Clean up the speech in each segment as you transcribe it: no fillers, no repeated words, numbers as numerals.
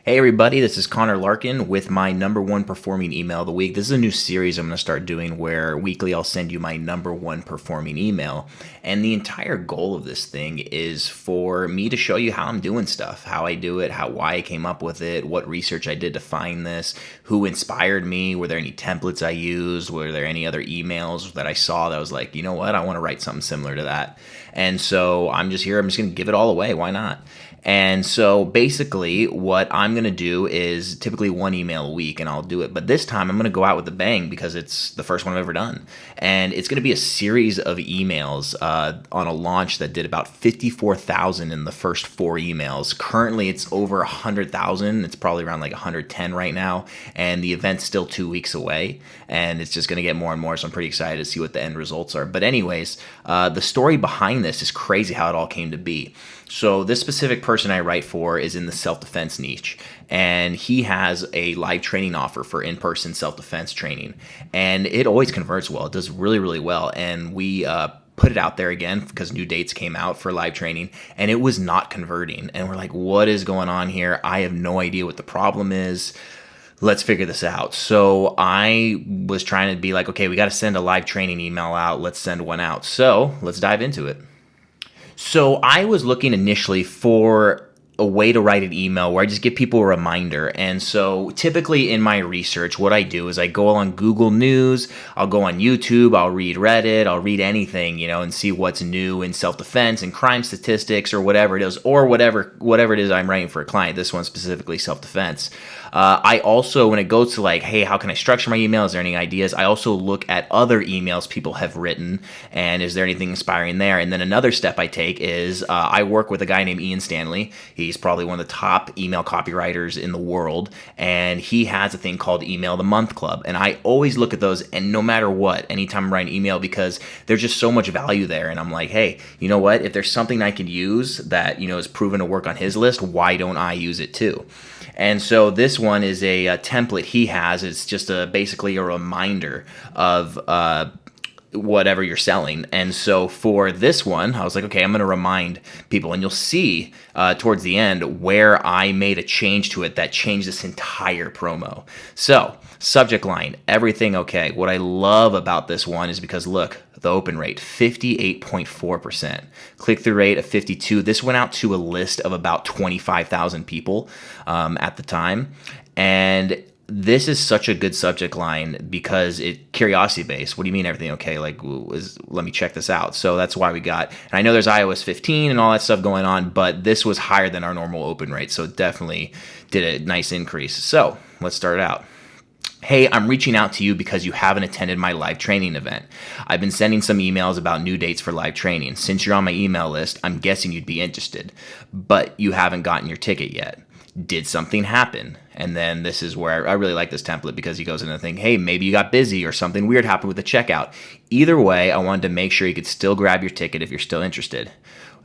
Hey everybody, this is Connor Larkin with my number one performing email of the week. This is a new series I'm going to start doing where weekly I'll send you my number one performing email. And the entire goal of this thing is for me to show you how I'm doing stuff, how I do it, why I came up with it, what research I did to find this, who inspired me, were there any templates I used, were there any other emails that I saw that was like, you know what, I want to write something similar to that. And so I'm just going to give it all away. Why not? And so basically what I'm going to do is typically one email a week and I'll do it. But this time I'm going to go out with a bang because it's the first one I've ever done. And it's going to be a series of emails on a launch that did about 54,000 in the first four emails. Currently it's over 100,000. It's probably around like 110 right now. And the event's still 2 weeks away. And it's just going to get more and more. So I'm pretty excited to see what the end results are. But anyways, the story behind this is crazy how it all came to be. So this specific person I write for is in the self-defense niche, and he has a live training offer for in-person self-defense training, and it always converts well. It does really, really well, and we put it out there again because new dates came out for live training, and it was not converting, and we're like, what is going on here? I have no idea what the problem is. Let's figure this out. So I was trying to be like, okay, we got to send a live training email out. Let's send one out. So let's dive into it. So I was looking initially for a way to write an email where I just give people a reminder. And so typically in my research, what I do is I go on Google News, I'll go on YouTube, I'll read Reddit, I'll read anything, and see what's new in self-defense and crime statistics or whatever it is, or whatever it is I'm writing for a client. This one specifically self-defense. I also, when it goes to like, hey, how can I structure my email? Is there any ideas? I also look at other emails people have written, and is there anything inspiring there? And then another step I take is I work with a guy named Ian Stanley. He's probably one of the top email copywriters in the world, and he has a thing called Email the Month Club. And I always look at those, and no matter what, anytime I'm writing email, because there's just so much value there. And I'm like, hey, you know what? If there's something I can use that is proven to work on his list, why don't I use it too? And so this one is a template he has. It's just basically a reminder of whatever you're selling. And so for this one, I was like, okay, I'm going to remind people. And you'll see towards the end where I made a change to it that changed this entire promo. So subject line, everything okay. What I love about this one is because look, the open rate, 58.4%. Click-through rate of 52. This went out to a list of about 25,000 people at the time. And this is such a good subject line because it curiosity based. What do you mean everything okay? Like, let me check this out. So that's why we got, and I know there's iOS 15 and all that stuff going on, but this was higher than our normal open rate. So it definitely did a nice increase. So let's start out. Hey, I'm reaching out to you because you haven't attended my live training event. I've been sending some emails about new dates for live training. Since you're on my email list, I'm guessing you'd be interested, but you haven't gotten your ticket yet. Did something happen? And then this is where I really like this template because he goes into the thing, hey, maybe you got busy or something weird happened with the checkout. Either way, I wanted to make sure you could still grab your ticket if you're still interested.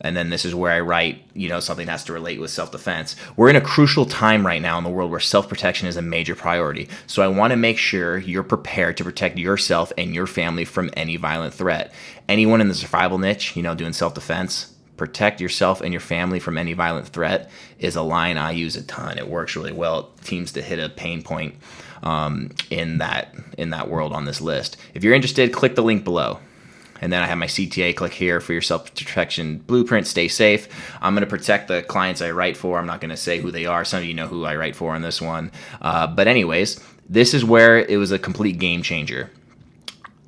And then this is where I write, something has to relate with self-defense. We're in a crucial time right now in the world where self-protection is a major priority. So I want to make sure you're prepared to protect yourself and your family from any violent threat. Anyone in the survival niche, doing self-defense, protect yourself and your family from any violent threat is a line I use a ton. It works really well. It seems to hit a pain point in that world on this list. If you're interested, click the link below. And then I have my CTA, click here for your self-protection blueprint, stay safe. I'm going to protect the clients I write for. I'm not going to say who they are. Some of you know who I write for on this one. But anyways, this is where it was a complete game changer.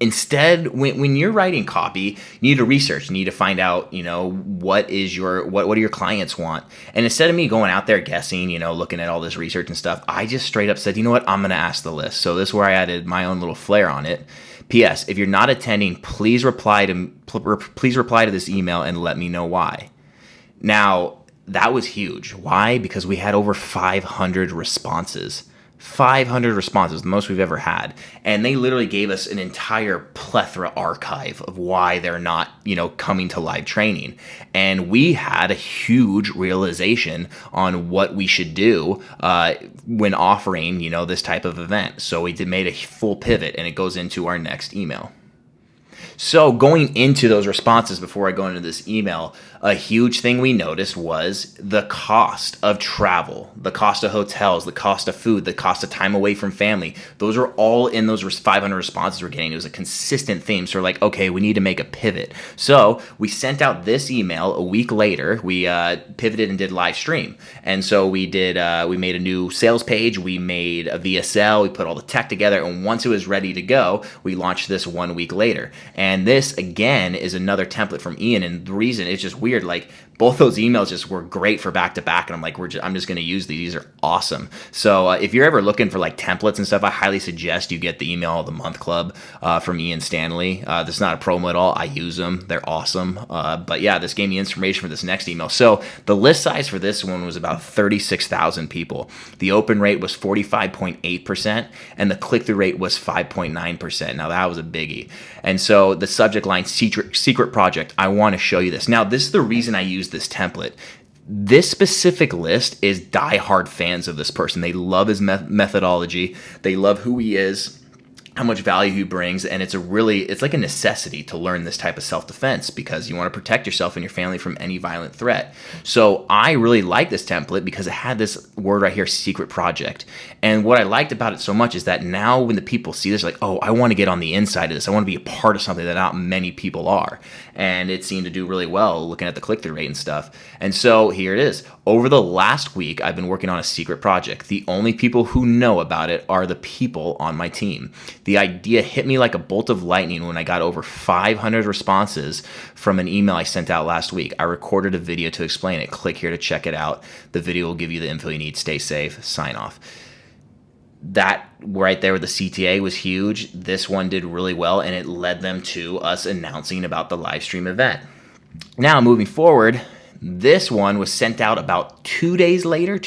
Instead, when you're writing copy, you need to research. You need to find out, what do your clients want? And instead of me going out there guessing, looking at all this research and stuff, I just straight up said, you know what, I'm going to ask the list. So this is where I added my own little flair on it. P.S. If you're not attending, please reply to this email and let me know why. Now, that was huge. Why? Because we had over 500 responses. 500 responses, the most we've ever had. And they literally gave us an entire plethora archive of why they're not, coming to live training. And we had a huge realization on what we should do when offering, this type of event. So we made a full pivot, and it goes into our next email. So going into those responses before I go into this email, A huge thing we noticed was the cost of travel, the cost of hotels, the cost of food, the cost of time away from family. Those are all in those 500 responses we're getting. It was a consistent theme. So we're like, okay, we need to make a pivot. So we sent out this email a week later. We pivoted and did live stream. And so we made a new sales page. We made a VSL. We put all the tech together. And once it was ready to go, we launched this 1 week later. And this, again, is another template from Ian. And the reason it's just weird, like both those emails just were great for back to back, and I'm like, I'm just going to use these. These are awesome. So if you're ever looking for like templates and stuff, I highly suggest you get the Email of the Month Club from Ian Stanley. This is not a promo at all. I use them. They're awesome. But yeah, this gave me inspiration for this next email. So the list size for this one was about 36,000 people. The open rate was 45.8%, and the click-through rate was 5.9%. Now that was a biggie. And so the subject line, secret project. I want to show you this. Now this is the reason I use this template. This specific list is diehard fans of this person. They love his methodology. They love who he is, how much value he brings, and it's like a necessity to learn this type of self-defense because you want to protect yourself and your family from any violent threat. So I really like this template because it had this word right here, secret project. And what I liked about it so much is that now when the people see this, like, oh, I want to get on the inside of this. I want to be a part of something that not many people are. And it seemed to do really well looking at the click-through rate and stuff. And so here it is. Over the last week, I've been working on a secret project. The only people who know about it are the people on my team. The idea hit me like a bolt of lightning when I got over 500 responses from an email I sent out last week. I recorded a video to explain it. Click here to check it out. The video will give you the info you need. Stay safe. Sign off. That right there with the CTA was huge. This one did really well, and it led them to us announcing about the live stream event. Now, moving forward, this one was sent out about 3 days later.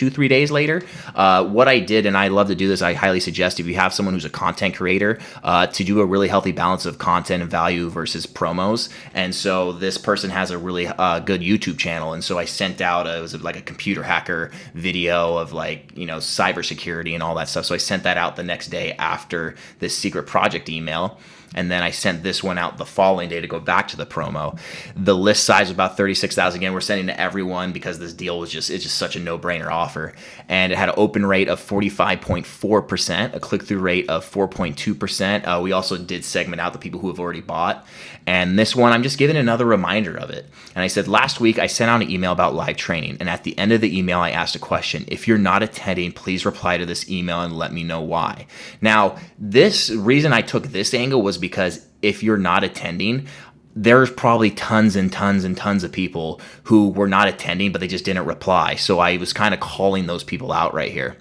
What I did, and I love to do this, I highly suggest if you have someone who's a content creator to do a really healthy balance of content and value versus promos. And so this person has a really good YouTube channel. And so I sent out, it was like a computer hacker video of like, cybersecurity and all that stuff. So I sent that out the next day after this secret project email. And then I sent this one out the following day to go back to the promo. The list size was about 36,000. Again, we're sending to everyone because this deal was it's just such a no-brainer offer. And it had an open rate of 45.4%, a click-through rate of 4.2%. We also did segment out the people who have already bought. And this one, I'm just giving another reminder of it. And I said, last week, I sent out an email about live training. And at the end of the email, I asked a question. If you're not attending, please reply to this email and let me know why. Now, this reason I took this angle was because if you're not attending, there's probably tons and tons and tons of people who were not attending, but they just didn't reply. So I was kind of calling those people out right here.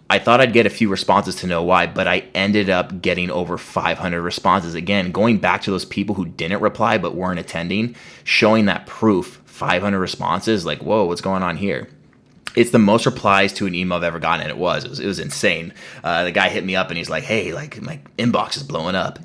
I thought I'd get a few responses to know why, but I ended up getting over 500 responses. Again, going back to those people who didn't reply but weren't attending, showing that proof, 500 responses, like, whoa, what's going on here? It's the most replies to an email I've ever gotten, and it was insane. The guy hit me up and he's like, hey, like my inbox is blowing up.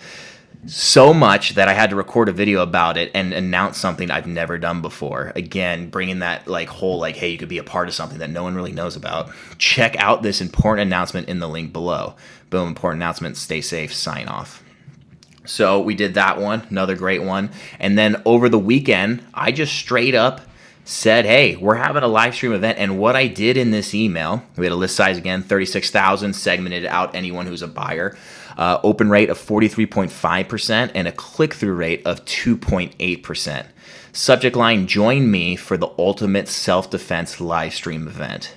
So much that I had to record a video about it and announce something I've never done before. Again, bringing that whole hey, you could be a part of something that no one really knows about. Check out this important announcement in the link below. Boom, important announcement, stay safe, sign off. So we did that one, another great one. And then over the weekend, I just straight up said, hey, we're having a live stream event. And what I did in this email, we had a list size again, 36,000, segmented out anyone who's a buyer. Open rate of 43.5% and a click-through rate of 2.8%. Subject line, join me for the ultimate self-defense live stream event.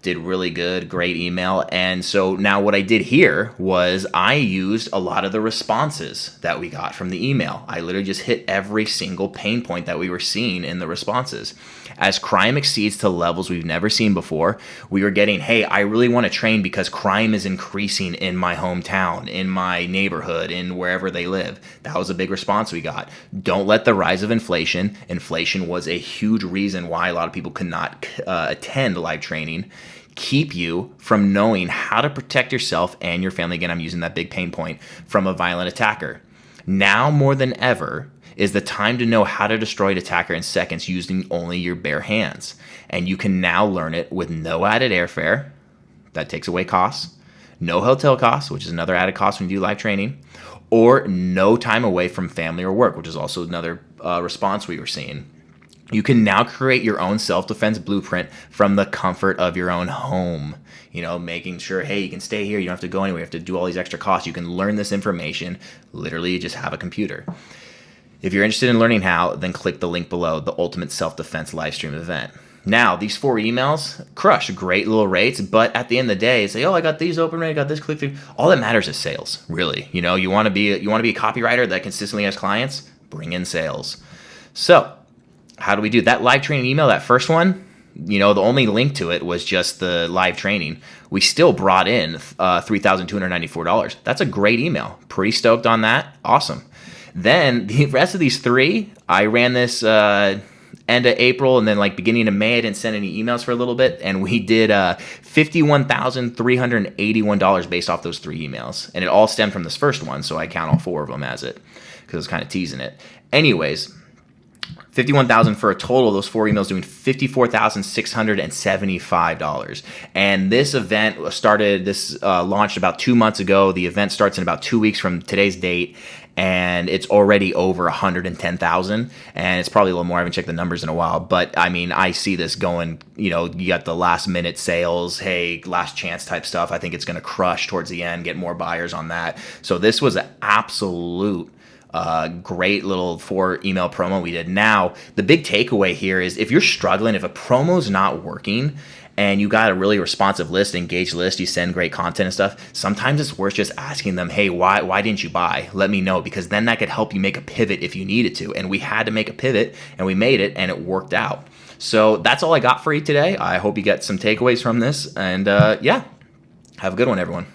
Did really good, great email. And so now what I did here was I used a lot of the responses that we got from the email. I literally just hit every single pain point that we were seeing in the responses. As crime exceeds to levels we've never seen before, we were getting, hey, I really want to train because crime is increasing in my hometown, in my neighborhood, in wherever they live. That was a big response we got. Don't let the rise of inflation. Inflation was a huge reason why a lot of people could not attend live training. Keep you from knowing how to protect yourself and your family. Again, I'm using that big pain point from a violent attacker. Now more than ever is the time to know how to destroy an attacker in seconds using only your bare hands. And you can now learn it with no added airfare. That takes away costs. No hotel costs, which is another added cost when you do live training. Or no time away from family or work, which is also another response we were seeing. You can now create your own self-defense blueprint from the comfort of your own home. Making sure, hey, you can stay here. You don't have to go anywhere. You have to do all these extra costs. You can learn this information. Literally, you just have a computer. If you're interested in learning how, then click the link below, the Ultimate Self-Defense Livestream event. Now, these 4 emails crush great little rates, but at the end of the day, say, oh, I got these open, I got this click through. All that matters is sales, really. You want to be a copywriter that consistently has clients, bring in sales. So, how do we do that live training email? That first one, the only link to it was just the live training. We still brought in $3,294. That's a great email. Pretty stoked on that. Awesome. Then the rest of these 3, I ran this end of April and then beginning of May. I didn't send any emails for a little bit, and we did $51,381 based off those 3 emails, and it all stemmed from this first one, so I count all 4 of them as it because I was kind of teasing it. Anyways, $51,000 for a total of those 4 emails doing $54,675. And this event launched about 2 months ago. The event starts in about 2 weeks from today's date, and it's already over 110,000, and it's probably a little more. I haven't checked the numbers in a while, but I mean, I see this going, you got the last minute sales, hey, last chance type stuff. I think it's going to crush towards the end, get more buyers on that. So this was an absolute great little 4 email promo we did. Now, the big takeaway here is if you're struggling, if a promo's not working and you got a really responsive list, engaged list, you send great content and stuff, sometimes it's worth just asking them, hey, why didn't you buy? Let me know, because then that could help you make a pivot if you needed to. And we had to make a pivot, and we made it, and it worked out. So that's all I got for you today. I hope you get some takeaways from this. And yeah, have a good one, everyone.